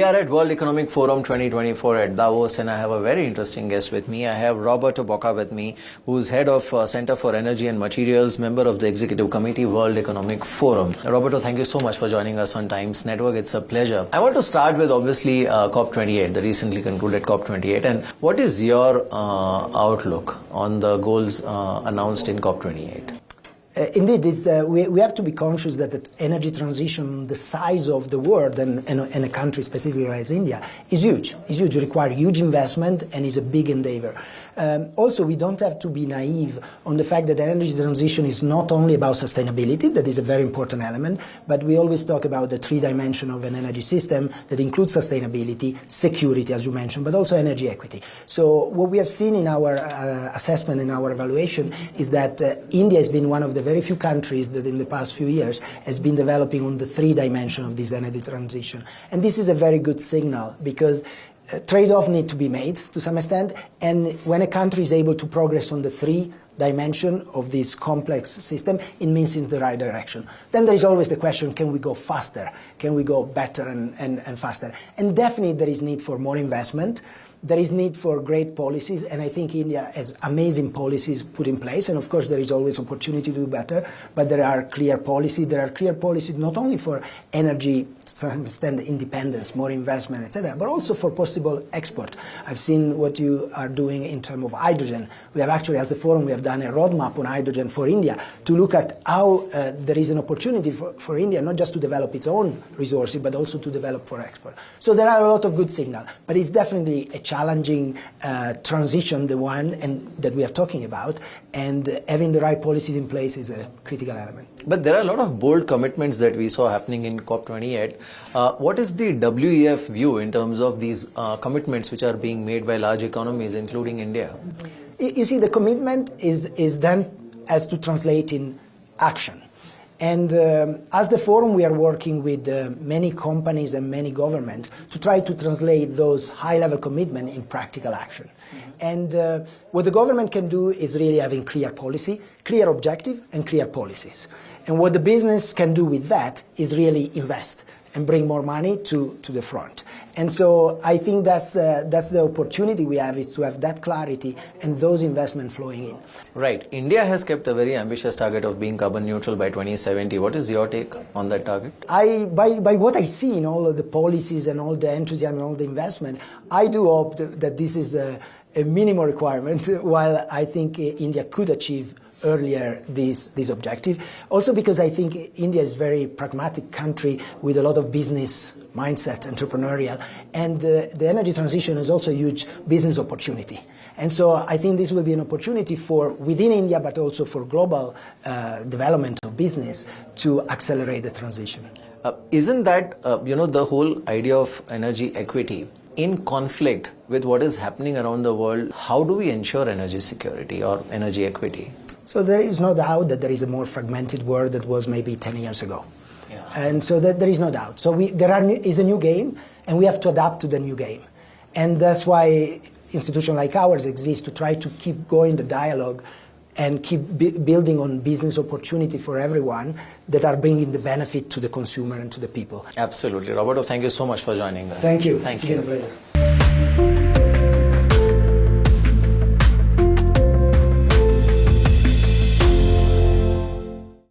are at World Economic Forum 2024 at Davos, and I have a very interesting guest with me. I have Roberto Bocca with me, who's head of Center for Energy and Materials, member of the Executive Committee, World Economic Forum. Roberto, thank you so much for joining us on Times Network. It's a pleasure. I want to start with obviously COP28, the recently concluded COP28. And what is your outlook on the goals announced in COP28? Indeed, we have to be conscious that the energy transition, the size of the world and a country specifically as India, is huge. It's huge, requires huge investment and is a big endeavor. Also, we don't have to be naive on the fact that the energy transition is not only about sustainability, that is a very important element, but we always talk about the three dimensions of an energy system that includes sustainability, security, as you mentioned, but also energy equity. So what we have seen in our assessment and our evaluation is that India has been one of the very few countries that in the past few years has been developing on the three dimensions of this energy transition. And this is a very good signal because trade-off need to be made to some extent, and when a country is able to progress on the three dimension of this complex system, it means in the right direction. Then there is always the question, can we go faster? Can we go better and faster? And definitely there is need for more investment. There is need for great policies, and I think India has amazing policies put in place, and of course there is always opportunity to do better, but there are clear policies. There are clear policies not only for energy, to some extent independence, more investment, etc., but also for possible export. I've seen what you are doing in terms of hydrogen. We have actually, as the forum, we have done a roadmap on hydrogen for India to look at how there is an opportunity for India not just to develop its own resources, but also to develop for export. So there are a lot of good signals, but it's definitely a challenging transition, the one that we are talking about, and having the right policies in place is a critical element. But there are a lot of bold commitments that we saw happening in COP28. What is the WEF view in terms of these commitments which are being made by large economies, including India? You see, the commitment is then has to translate in action. And as the forum, we are working with many companies and many governments to try to translate those high-level commitments in practical action. And what the government can do is really having clear policy, clear objective, and clear policies. And what the business can do with that is really invest and bring more money to the front. And so I think that's the opportunity we have, is to have that clarity and those investments flowing in. Right. India has kept a very ambitious target of being carbon neutral by 2070. What is your take on that target? By what I see in all of the policies and all the enthusiasm and all the investment, I do hope that this is a minimum requirement, while I think India could achieve earlier this objective. Also because I think India is a very pragmatic country with a lot of business mindset, entrepreneurial, and the energy transition is also a huge business opportunity. And so I think this will be an opportunity for within India, but also for global development of business to accelerate the transition. Isn't that, the whole idea of energy equity in conflict with what is happening around the world? How do we ensure energy security or energy equity? So there is no doubt that there is a more fragmented world that was maybe 10 years ago. Yeah. And so that there is no doubt. So there is a new game, and we have to adapt to the new game. And that's why institutions like ours exist, to try to keep going the dialogue and keep building on business opportunity for everyone that are bringing the benefit to the consumer and to the people. Absolutely. Roberto, thank you so much for joining us. Thank you. Thank you. It's been a pleasure.